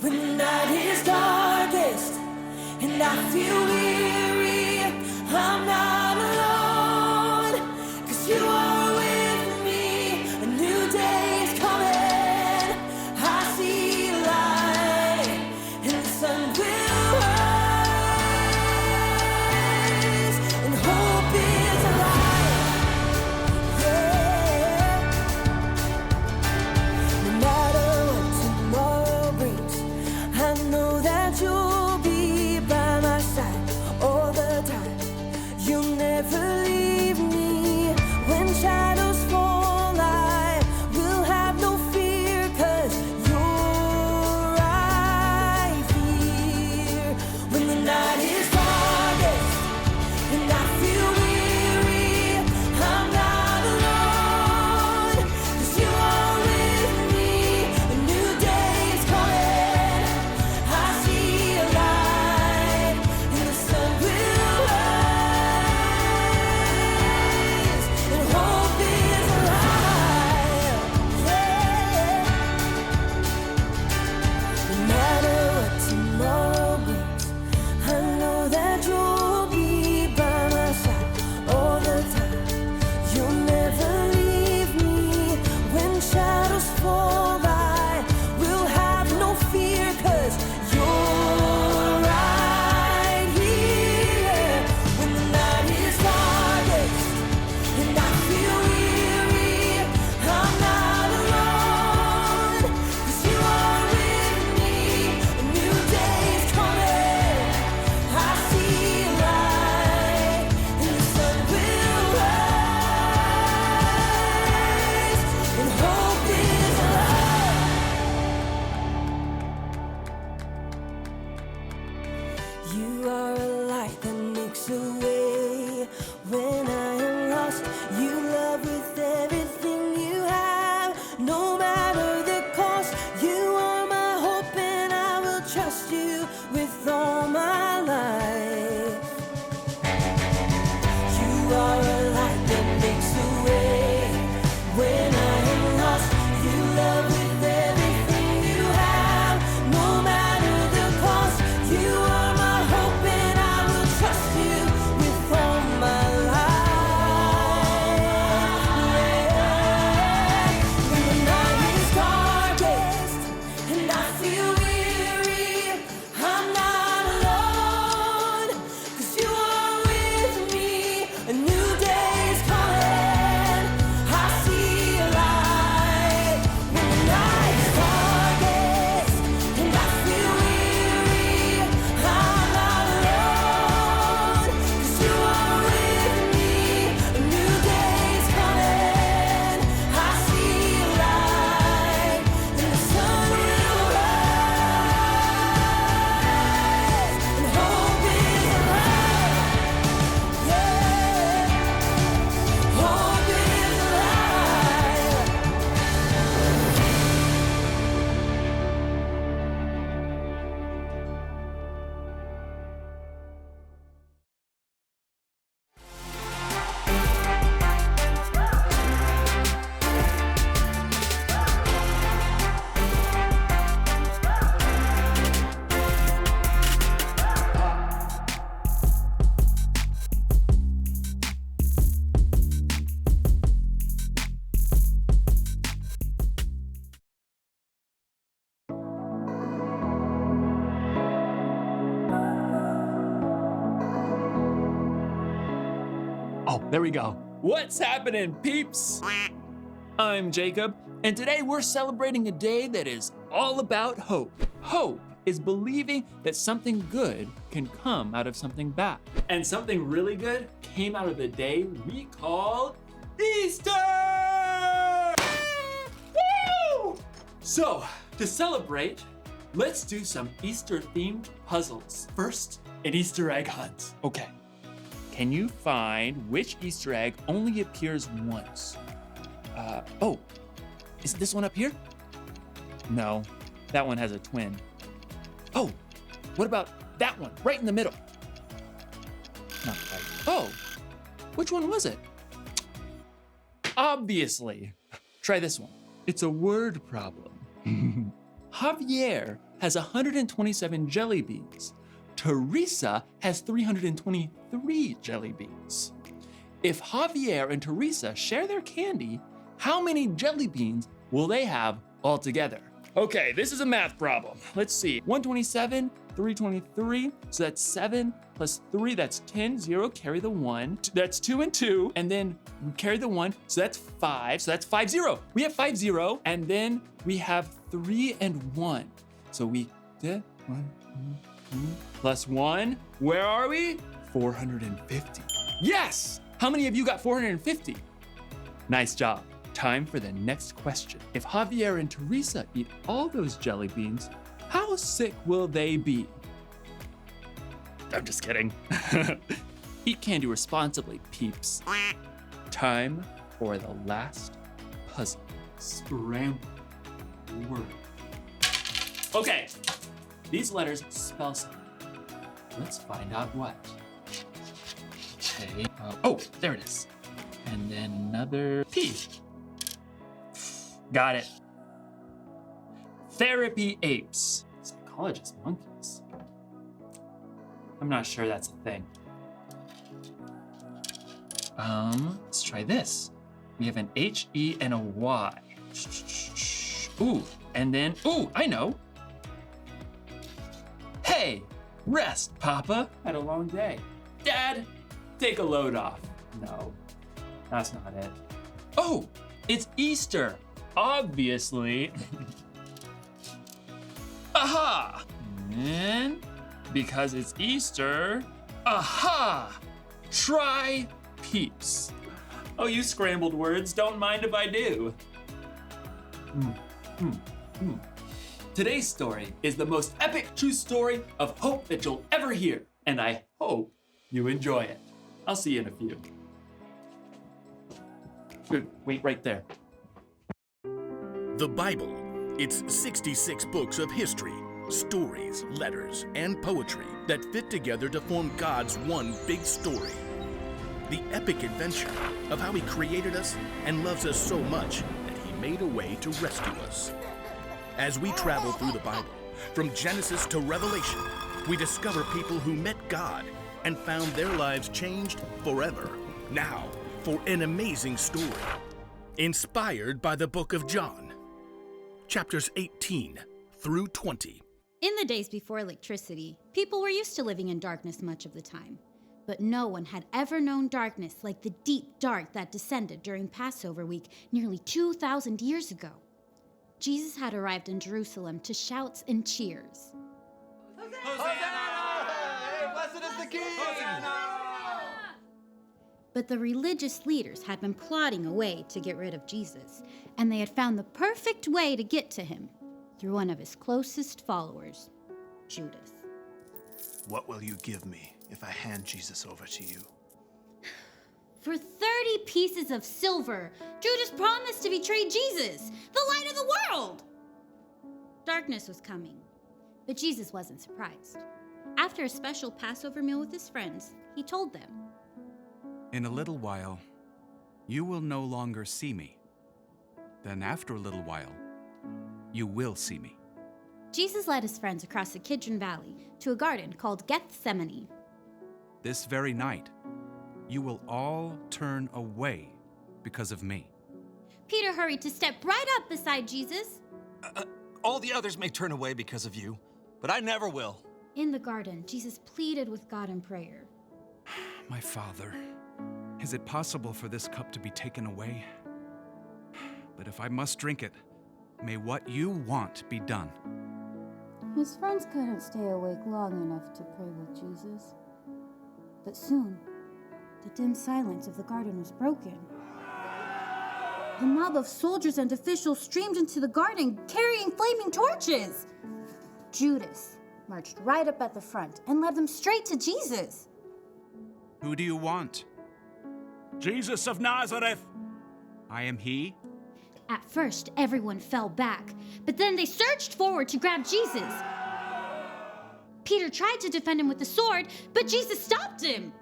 When the night is darkest and I feel weary, I'm not alone, 'cause you are with me. A new day is coming. I see light and the sun will rise, and hope is alive. Yeah. No matter what tomorrow brings, I know that you'll be by my side all the time. You'll never leave me. When shadows fall, I will have no fear, 'cause you're right here. When the night is darkest and I feel weary, I'm not alone, 'cause you are with me. A new day is coming. I see a light and the sun will rise, and hope is alive. Yeah. No matter what tomorrow brings, I know that you'll be by my side all the time. You'll never leave me. When shadows fall, I will have no fear, 'cause you're right here. When the night is darkest and I feel weary, I'm not alone, 'cause you are with me. A new day is coming. I see light and the sun will rise, and hope is alive. You are a light that makes a way when I am lost. You love with everything you have, no matter the cost. You are my hope and I will trust you with all my life. You are a light that makes a way when I am lost. You love with everything you have, no matter the cost. You are my hope and I will trust you with all my life. Yeah. When the night is darkest and I feel weary, I'm not alone, 'cause you are with me. A new day is coming. I see a light. When the night is darkest and I feel weary, I'm not alone, 'cause you are with me. A new day is coming. I see a light and the sun will rise, and hope is alive. Yeah, hope is alive. Oh, there we go. What's happening, peeps? I'm Jacob, and today we're celebrating a day that is all about hope. Hope is believing that something good can come out of something bad. And something really good came out of the day we call Easter! Woo! So, to celebrate, let's do some Easter-themed puzzles. First, an Easter egg hunt. Okay. Can you find which Easter egg only appears once? Oh, is this one up here? No, that one has a twin. Oh, what about that one right in the middle? Not quite. Oh, which one was it? Obviously. Try this one. It's a word problem. Javier has 127 jelly beans. Teresa has 323 jelly beans. If Javier and Teresa share their candy, how many jelly beans will they have altogether? Okay, this is a math problem. Let's see. 127, 323, so that's 7 plus 3, that's 10, 0, carry the 1. That's 2 and 2, and then we carry the 1, so that's 5, so that's 5, 0. We have 5, 0, and then we have 3 and 1. So we did 1, 2, plus 1, where are we? 450. Yes! How many of you got 450? Nice job. Time for the next question. If Javier and Teresa eat all those jelly beans, how sick will they be? I'm just kidding. Eat candy responsibly, peeps. Time for the last puzzle. Scrambled word. Okay, these letters spell something. Let's find out what. Okay, oh, there it is. And then another P. Got it. Therapy apes. Psychologist monkeys. I'm not sure that's a thing. Let's try this. We have an H-E and a Y. Ooh, and then, ooh, I know. Hey, rest, Papa. Had a long day. Dad, take a load off. No, that's not it. Oh, it's Easter. Obviously. Aha! And because it's Easter, aha! Try peeps. Oh, you scrambled words, don't mind if I do. Today's story is the most epic true story of hope that you'll ever hear, and I hope you enjoy it. I'll see you in a few. Good, wait right there. The Bible. It's 66 books of history, stories, letters, and poetry that fit together to form God's one big story. The epic adventure of how He created us and loves us so much that He made a way to rescue us. As we travel through the Bible, from Genesis to Revelation, we discover people who met God and found their lives changed forever. Now, for an amazing story, inspired by the book of John. Chapters 18 through 20. In the days before electricity, people were used to living in darkness much of the time. But no one had ever known darkness like the deep dark that descended during Passover week nearly 2,000 years ago. Jesus had arrived in Jerusalem to shouts and cheers. Hosanna! Hey, blessed is the King! Hosanna! But the religious leaders had been plotting a way to get rid of Jesus, and they had found the perfect way to get to him through one of his closest followers, Judas. What will you give me if I hand Jesus over to you? For 30 pieces of silver, Judas promised to betray Jesus, the light of the world. Darkness was coming, but Jesus wasn't surprised. After a special Passover meal with his friends, he told them, "In a little while, you will no longer see me. Then after a little while, you will see me." Jesus led his friends across the Kidron Valley to a garden called Gethsemane. This very night, you will all turn away because of me. Peter hurried to step right up beside Jesus. All the others may turn away because of you, but I never will. In the garden, Jesus pleaded with God in prayer. My Father, is it possible for this cup to be taken away? But if I must drink it, may what you want be done. His friends couldn't stay awake long enough to pray with Jesus. But soon, the dim silence of the garden was broken. A mob of soldiers and officials streamed into the garden carrying flaming torches. Judas marched right up at the front and led them straight to Jesus. Who do you want? Jesus of Nazareth. I am he. At first, everyone fell back, but then they surged forward to grab Jesus. Peter tried to defend him with the sword, but Jesus stopped him.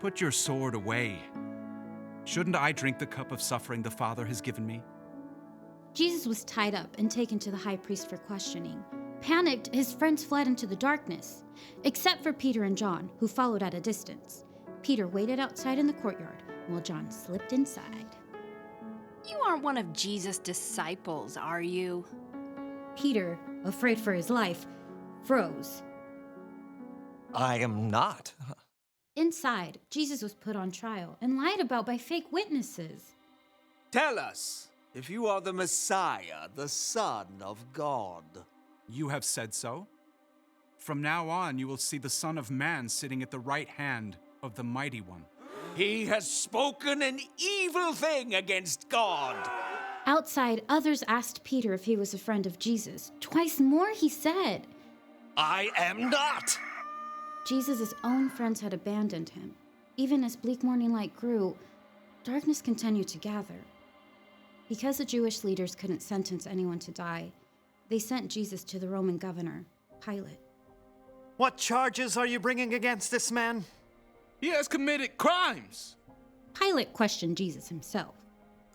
Put your sword away. Shouldn't I drink the cup of suffering the Father has given me? Jesus was tied up and taken to the high priest for questioning. Panicked, his friends fled into the darkness, except for Peter and John, who followed at a distance. Peter waited outside in the courtyard, while John slipped inside. You aren't one of Jesus' disciples, are you? Peter, afraid for his life, froze. I am not. Inside, Jesus was put on trial and lied about by fake witnesses. Tell us if you are the Messiah, the Son of God. You have said so. From now on, you will see the Son of Man sitting at the right hand of the Mighty One. He has spoken an evil thing against God. Outside, others asked Peter if he was a friend of Jesus. Twice more, he said. I am not. Jesus' own friends had abandoned him. Even as bleak morning light grew, darkness continued to gather. Because the Jewish leaders couldn't sentence anyone to die, they sent Jesus to the Roman governor, Pilate. What charges are you bringing against this man? He has committed crimes. Pilate questioned Jesus himself.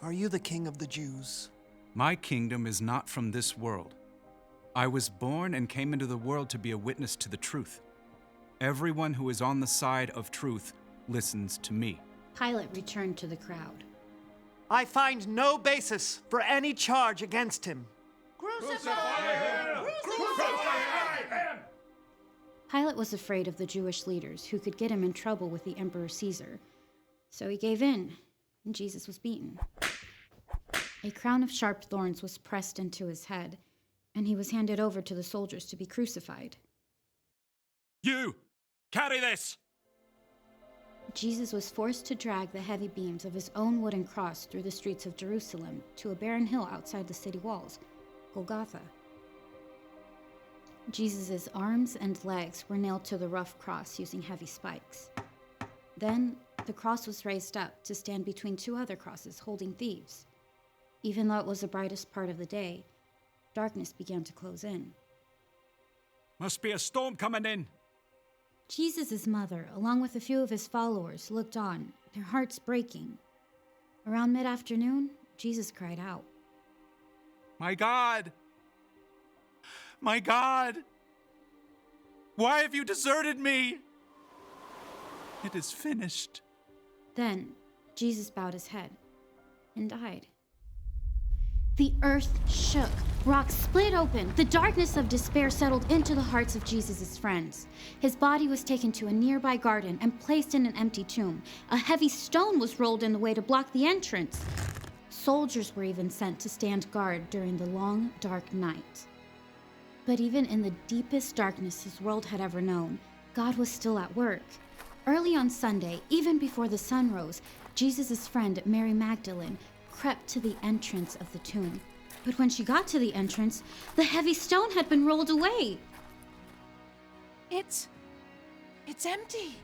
Are you the king of the Jews? My kingdom is not from this world. I was born and came into the world to be a witness to the truth. Everyone who is on the side of truth listens to me. Pilate returned to the crowd. I find no basis for any charge against him. Pilate was afraid of the Jewish leaders who could get him in trouble with the Emperor Caesar. So he gave in, and Jesus was beaten. A crown of sharp thorns was pressed into his head, and he was handed over to the soldiers to be crucified. You! Carry this! Jesus was forced to drag the heavy beams of his own wooden cross through the streets of Jerusalem to a barren hill outside the city walls, Golgotha. Jesus' arms and legs were nailed to the rough cross using heavy spikes. Then, the cross was raised up to stand between two other crosses holding thieves. Even though it was the brightest part of the day, darkness began to close in. Must be a storm coming in. Jesus' mother, along with a few of his followers, looked on, their hearts breaking. Around mid-afternoon, Jesus cried out, My God! My God! Why have you deserted me? It is finished. Then, Jesus bowed his head and died. The earth shook. Rocks split open. The darkness of despair settled into the hearts of Jesus' friends. His body was taken to a nearby garden and placed in an empty tomb. A heavy stone was rolled in the way to block the entrance. Soldiers were even sent to stand guard during the long, dark night. But even in the deepest darkness his world had ever known, God was still at work. Early on Sunday, even before the sun rose, Jesus' friend Mary Magdalene crept to the entrance of the tomb. But when she got to the entrance, the heavy stone had been rolled away. It's empty.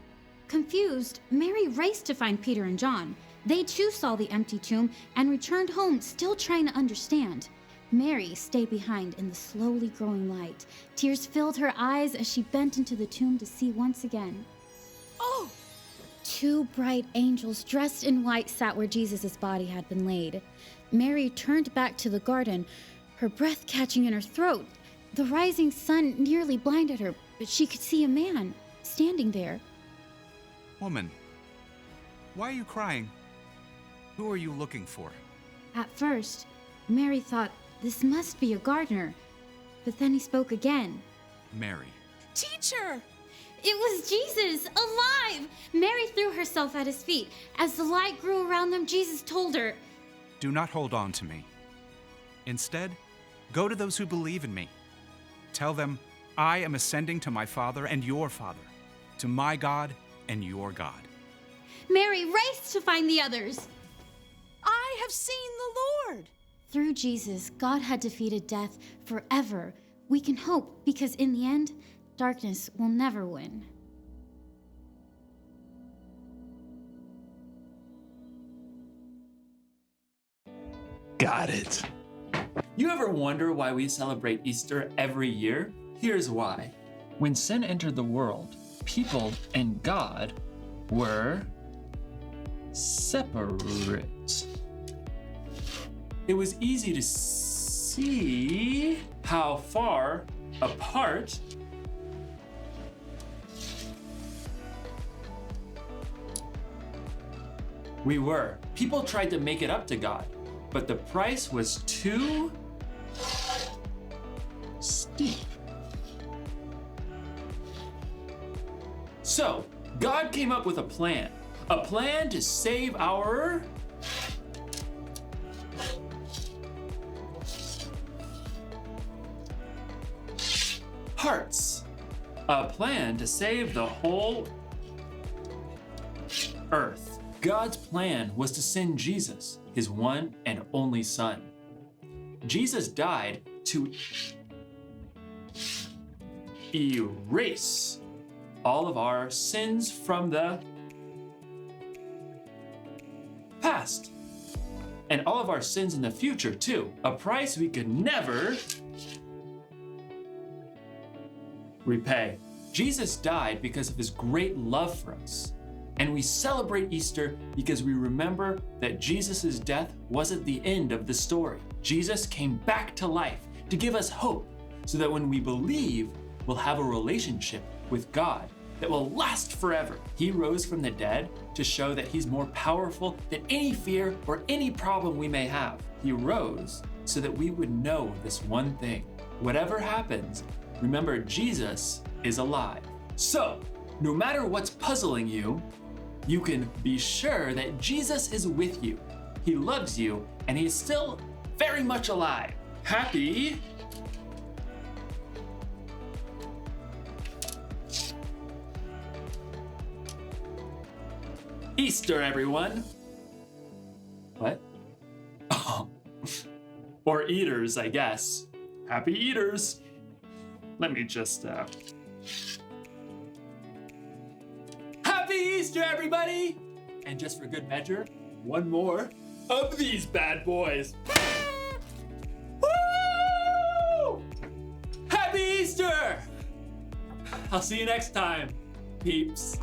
Confused, Mary raced to find Peter and John. They too saw the empty tomb and returned home, still trying to understand. Mary stayed behind in the slowly growing light. Tears filled her eyes as she bent into the tomb to see once again. Oh! Two bright angels dressed in white sat where Jesus' body had been laid. Mary turned back to the garden, her breath catching in her throat. The rising sun nearly blinded her, but she could see a man standing there. Woman, why are you crying? Who are you looking for? At first, Mary thought this must be a gardener, but then he spoke again. Mary. Teacher! It was Jesus, alive! Mary threw herself at his feet. As the light grew around them, Jesus told her, Do not hold on to me. Instead, go to those who believe in me. Tell them, I am ascending to my Father and your Father, to my God and your God. Mary raced to find the others. I have seen the Lord. Through Jesus, God had defeated death forever. We can hope because in the end, darkness will never win. Got it. You ever wonder why we celebrate Easter every year? Here's why. When sin entered the world, people and God were separate. it was easy to see how far apart we were. People tried to make it up to God, but the price was too steep. So, God came up with a plan to save our hearts, a plan to save the whole earth. God's plan was to send Jesus, his one and only Son. Jesus died to erase all of our sins from the past and all of our sins in the future too, a price we could never repay. Jesus died because of his great love for us. And we celebrate Easter because we remember that Jesus' death wasn't the end of the story. Jesus came back to life to give us hope so that when we believe, we'll have a relationship with God that will last forever. He rose from the dead to show that he's more powerful than any fear or any problem we may have. He rose so that we would know this one thing. Whatever happens, remember Jesus is alive. So, no matter what's puzzling you, you can be sure that Jesus is with you. He loves you, and he is still very much alive. Happy Easter, everyone. What? Oh. Or eaters, I guess. Happy eaters. Let me just, Happy Easter, everybody! And just for good measure, one more of these bad boys. Woo! Happy Easter! I'll see you next time, peeps.